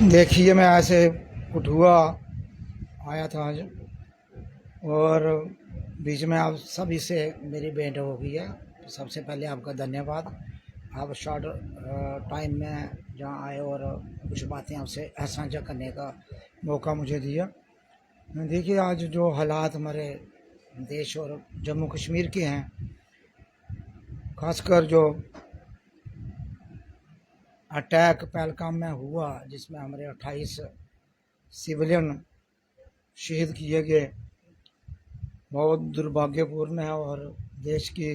देखिए, मैं ऐसे कठुआ आया था आज, और बीच में आप सभी से मेरी भेंट हो गई है। सबसे पहले आपका धन्यवाद। आप शॉर्ट टाइम में जहाँ आए और कुछ बातें आपसे साझा करने का मौका मुझे दिया। देखिए, आज जो हालात हमारे देश और जम्मू कश्मीर के हैं, खासकर जो अटैक पहलगाम में हुआ जिसमें हमारे 28 सिविलियन शहीद किए गए, बहुत दुर्भाग्यपूर्ण है और देश की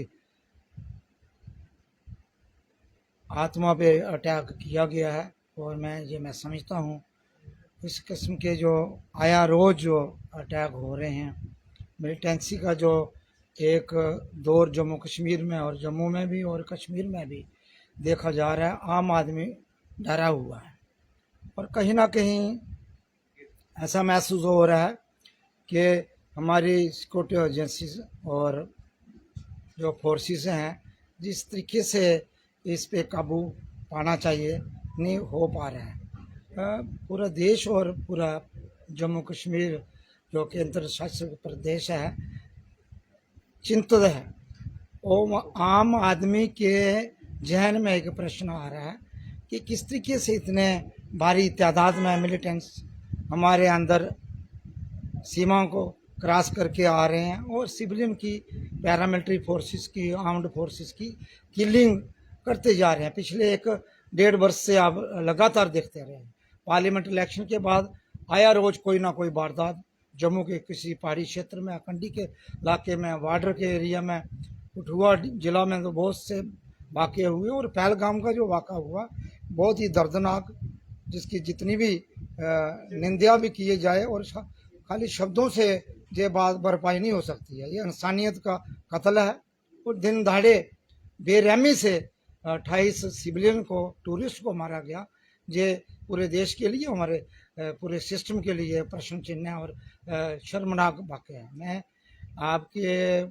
आत्मा पे अटैक किया गया है। और मैं समझता हूँ इस किस्म के जो आया रोज़ जो अटैक हो रहे हैं, मिलिटेंसी का जो एक दौर जम्मू कश्मीर में और जम्मू में भी और कश्मीर में भी देखा जा रहा है, आम आदमी डरा हुआ है। और कहीं ना कहीं ऐसा महसूस हो रहा है कि हमारी सिक्योरिटी एजेंसीज और जो फोर्सेस हैं, जिस तरीके से इस पे काबू पाना चाहिए, नहीं हो पा रहा है। पूरा देश और पूरा जम्मू कश्मीर जो केंद्र शासित प्रदेश है, चिंतित है। और आम आदमी के जहन में एक प्रश्न आ रहा है कि किस तरीके से इतने भारी तादाद में मिलिटेंट्स हमारे अंदर सीमाओं को क्रॉस करके आ रहे हैं और सिविलियन की, पैरामिलिट्री फोर्सेस की, आर्म्ड फोर्सेस की किलिंग करते जा रहे हैं। पिछले 1-1.5 वर्ष से आप लगातार देखते रहे हैं। पार्लियामेंट इलेक्शन के बाद आया रोज कोई ना कोई वारदात जम्मू के किसी पहाड़ी क्षेत्र में, कंडी के इलाके में, बॉर्डर के एरिया में, कठुआ जिला में तो बहुत से वाक़े हुए। और पहलगाम का जो वाक़ा हुआ बहुत ही दर्दनाक, जिसकी जितनी भी निंदा भी किए जाए और खाली शब्दों से ये बात भरपाई नहीं हो सकती है। ये इंसानियत का कत्ल है। और दिन दहाड़े बेरहमी से 28 सिविलियन को, टूरिस्ट को मारा गया। ये पूरे देश के लिए, हमारे पूरे सिस्टम के लिए प्रश्न चिन्ह है और शर्मनाक वाक़या है। मैं आपके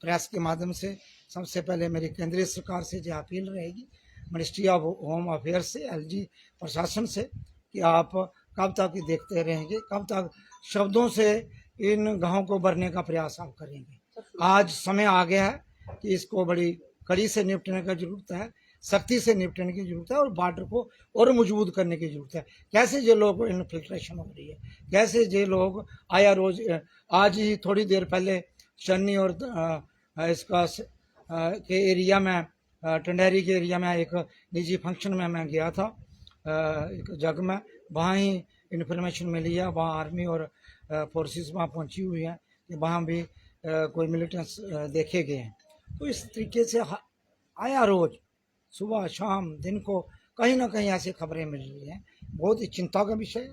प्रेस के माध्यम से सबसे पहले मेरी केंद्रीय सरकार से जो अपील रहेगी, मिनिस्ट्री ऑफ होम अफेयर्स से, एलजी प्रशासन से, कि आप कब तक देखते रहेंगे, कब तक शब्दों से इन गाँव को भरने का प्रयास आप करेंगे। आज समय आ गया है कि इसको बड़ी कड़ी से निपटने की जरूरत है, सख्ती से निपटने की जरूरत है और बॉर्डर को और मजबूत करने की जरूरत है। कैसे ये लोग इन्फिल्ट्रेशन हो रही है, कैसे ये लोग आया रोज, आज ही थोड़ी देर पहले शन्नी और इसका के एरिया में, टंडेरी के एरिया में एक निजी फंक्शन में मैं गया था, एक जग में। वहाँ ही इन्फॉर्मेशन मिली है, वहाँ आर्मी और फोर्सेस वहाँ पहुँची हुई हैं कि वहाँ भी कोई मिलिटेंट्स देखे गए हैं। तो इस तरीके से आया रोज सुबह शाम दिन को कहीं ना कहीं ऐसी खबरें मिल रही हैं। बहुत ही चिंता का विषय है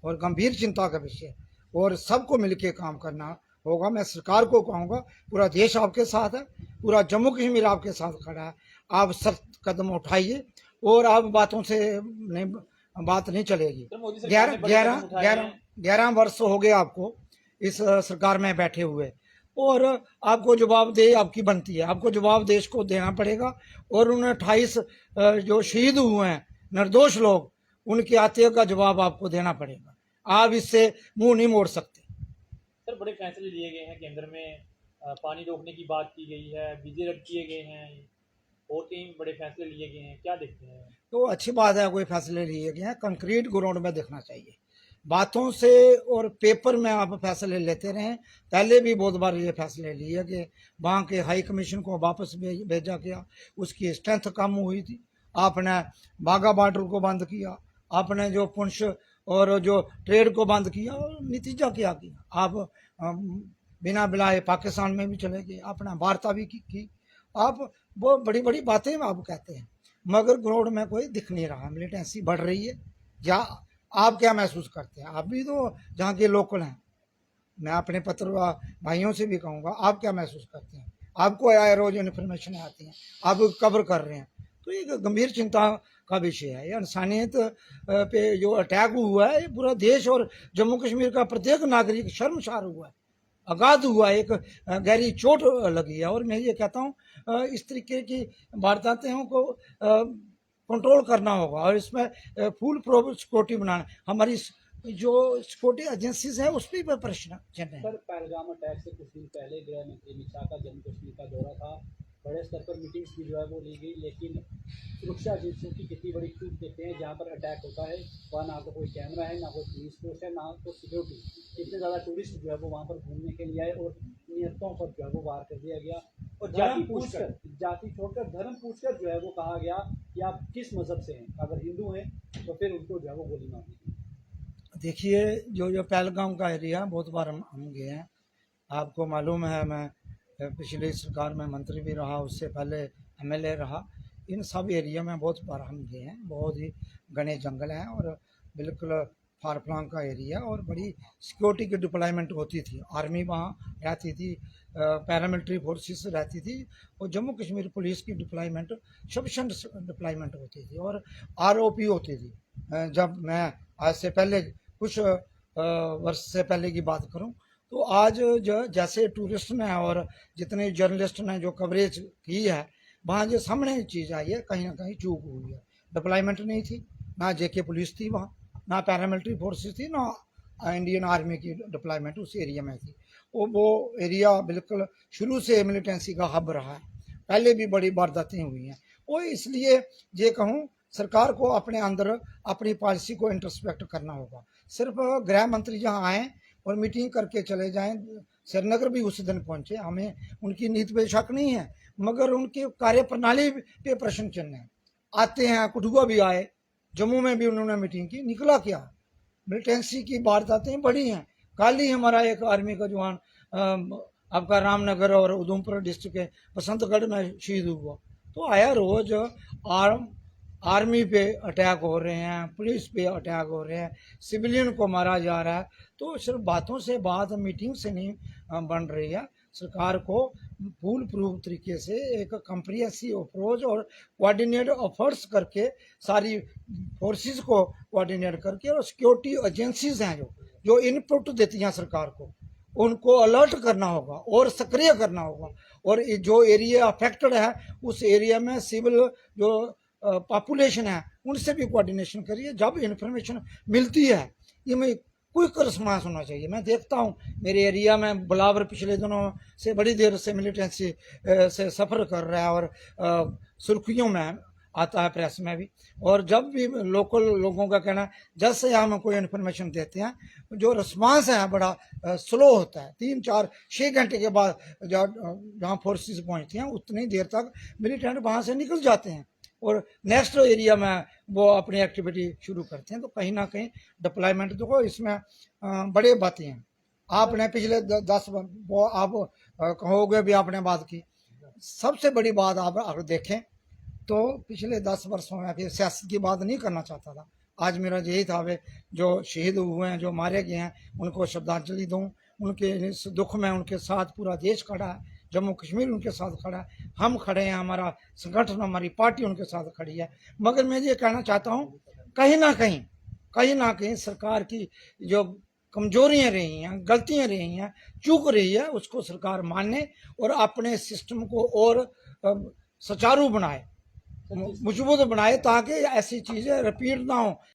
और गंभीर चिंता का विषय है, और सबको मिलकर काम करना होगा। मैं सरकार को कहूँगा, पूरा देश आपके साथ है, पूरा जम्मू कश्मीर आपके साथ खड़ा है। आप सख्त कदम उठाइए और आप बातों से बात नहीं चलेगी। 11 वर्ष हो गए आपको इस सरकार में बैठे हुए, और आपको जवाबदेही आपकी बनती है। आपको जवाब देश को देना पड़ेगा। और उन 28 जो शहीद हुए हैं, निर्दोष लोग, उनके हत्या का जवाब आपको देना पड़ेगा। आप इससे मुंह नहीं मोड़ सकते। सर, बड़े फैसले लिए गए हैं केंद्र में, पानी रोकने की बात की गई है, वीजे रद्द किए गए हैं, और 3 बड़े फैसले लिए गए हैं, क्या देखते हैं? तो अच्छी बात है, कोई फैसले लिए गए हैं, कंक्रीट ग्राउंड में देखना चाहिए। बातों से और पेपर में आप फैसले लेते रहें। पहले भी बहुत बार ये फैसले लिए कि वहाँ के हाई कमीशन को वापस भेजा गया, उसकी स्ट्रेंथ कम हुई थी। आपने बाघा बॉर्डर को बंद किया, आपने जो पुंछ और जो ट्रेड को बंद किया, और नतीजा क्या किया? आप बिना बुलाए पाकिस्तान में भी चले गए, अपना वार्ता भी की। आप वो बड़ी बड़ी बातें आप कहते हैं, मगर ग्राउंड में कोई दिख नहीं रहा। मिलिटेंसी बढ़ रही है। या आप क्या महसूस करते हैं? आप भी तो जहाँ के लोकल हैं, मैं अपने पत्र भाइयों से भी कहूँगा, आप क्या महसूस करते हैं? आपको आया रोज इन्फॉर्मेशन आती है, आप कवर कर रहे हैं, तो ये गंभीर चिंता का विषय है। ये इंसानियत पे जो अटैक हुआ है, ये पूरा देश और जम्मू कश्मीर का प्रत्येक नागरिक शर्मसार हुआ है। आघात हुआ, एक गहरी चोट लगी है। और मैं ये कहता हूँ इस तरीके की वारदातों को कंट्रोल करना होगा और इसमें फुल प्रूफ सिक्योरिटी बनाना। हमारी जो सिक्योरिटी एजेंसीज है उस पर भी प्रश्न चिन्ह है। सर, पहलगाम अटैक से कुछ दिन पहले गृह मंत्री अमित शाह का जम्मू कश्मीर का दौरा था। बड़े स्तर पर मीटिंग्स भी जो है वो ली गई, लेकिन सुरक्षा एजेंसियों की कितनी बड़ी चूक देखते हैं। जहाँ पर अटैक होता है वहाँ ना तो कोई कैमरा है, ना कोई पुलिस फोर्स है, ना तो सिक्योरिटी। इतने ज़्यादा टूरिस्ट जो है वो वहाँ पर घूमने के लिए आए और नियतों पर जो है वो वार कर दिया गया और जाति छोड़कर धर्म पूछकर जो है वो कहा गया कि आप किस मज़हब से हैं, अगर हिंदू हैं तो फिर उनको जो है वो गोली मार दी। देखिए, जो पहलगाम का एरिया बहुत बार हम गए हैं, आपको मालूम है मैं पिछली सरकार में मंत्री भी रहा, उससे पहले एमएलए रहा। इन सब एरिया में बहुत बार हम गए हैं। बहुत ही घने जंगल हैं और बिल्कुल फार फ्लंग का एरिया और बड़ी सिक्योरिटी की डिप्लॉयमेंट होती थी। आर्मी वहाँ रहती थी, पैरामिलिट्री फोर्सेस रहती थी और जम्मू कश्मीर पुलिस की डिप्लॉयमेंट सफिशेंट डिप्लॉयमेंट होती थी और आरओपी होती थी। जब मैं आज से पहले कुछ वर्ष से पहले की बात करूं तो आज जो जैसे टूरिस्ट ने और जितने जर्नलिस्ट ने जो कवरेज की है, वहाँ जो सामने चीज़ आई है कहीं ना कहीं चूक हुई है। डिप्लॉयमेंट नहीं थी, ना जेके पुलिस थी वहाँ, ना पैरामिलिट्री फोर्सेस थी, ना इंडियन आर्मी की डिप्लॉयमेंट उस एरिया में थी। वो एरिया बिल्कुल शुरू से मिलिटेंसी का हब रहा है, पहले भी बड़ी वारदातें हुई हैं। वो इसलिए ये कहूँ सरकार को अपने अंदर अपनी पॉलिसी को इंट्रोस्पेक्ट करना होगा। सिर्फ गृह मंत्री जहाँ आए और मीटिंग करके चले जाएं, श्रीनगर भी उस दिन पहुंचे, हमें उनकी नीति पे शक नहीं है, मगर उनकी कार्यप्रणाली पे प्रश्न चिन्ह है। आते हैं, कठुआ भी आए, जम्मू में भी उन्होंने मीटिंग की, निकला क्या? मिलिटेंसी की वारदातें बड़ी हैं। कल ही हमारा एक आर्मी का जवान आपका रामनगर और उधमपुर डिस्ट्रिक्ट के बसंतगढ़ में शहीद हुआ। तो आया रोज आर्मी पे अटैक हो रहे हैं, पुलिस पे अटैक हो रहे हैं, सिविलियन को मारा जा रहा है। तो सिर्फ बातों से बात, मीटिंग से नहीं बन रही है। सरकार को फुल प्रूफ तरीके से एक कंप्रिहेंसिव अप्रोच और कोऑर्डिनेट एफर्ट्स करके सारी फोर्सेस को कोऑर्डिनेट करके और सिक्योरिटी एजेंसीज हैं जो इनपुट देती हैं सरकार को, उनको अलर्ट करना होगा और सक्रिय करना होगा। और जो एरिया अफेक्टेड है उस एरिया में सिविल जो पॉपुलेशन है उनसे भी कोऑर्डिनेशन करिए। जब इन्फॉर्मेशन मिलती है ये में क्विक रिस्पांस होना चाहिए। मैं देखता हूँ मेरे एरिया में बुलावर पिछले दिनों से बड़ी देर से मिलिटेंसी से सफ़र कर रहा है और सुर्खियों में आता है, प्रेस में भी। और जब भी लोकल लोगों का कहना है जैसे हम कोई इन्फॉर्मेशन देते हैं, जो रिस्पांस है बड़ा स्लो होता है। 3, 4, 6 घंटे के बाद जहाँ फोर्सेस पहुँचती हैं उतनी देर तक मिलिटेंट वहाँ से निकल जाते हैं और नेक्स्ट एरिया में वो अपनी एक्टिविटी शुरू करते हैं। तो कहीं ना कहीं डिप्लॉयमेंट देखो इसमें बड़े बातें हैं। आपने पिछले 10 आप कहोगे भी आपने बात की, सबसे बड़ी बात आप अगर देखें तो पिछले 10 वर्षों में फिर सियासत की बात नहीं करना चाहता था। आज मेरा यही था वे जो शहीद हुए हैं, जो मारे गए हैं, उनको श्रद्धांजलि दूं। उनके इस दुख में उनके साथ पूरा देश खड़ा है, जम्मू कश्मीर उनके साथ खड़ा है, हम खड़े हैं, हमारा संगठन, हमारी पार्टी उनके साथ खड़ी है। मगर मैं ये कहना चाहता हूँ कहीं ना कहीं सरकार की जो कमजोरियां रही हैं, गलतियां रही हैं, चूक रही है, उसको सरकार माने और अपने सिस्टम को और सुचारू बनाए, मजबूत बनाए, ताकि ऐसी चीज़ें रिपीट ना हो।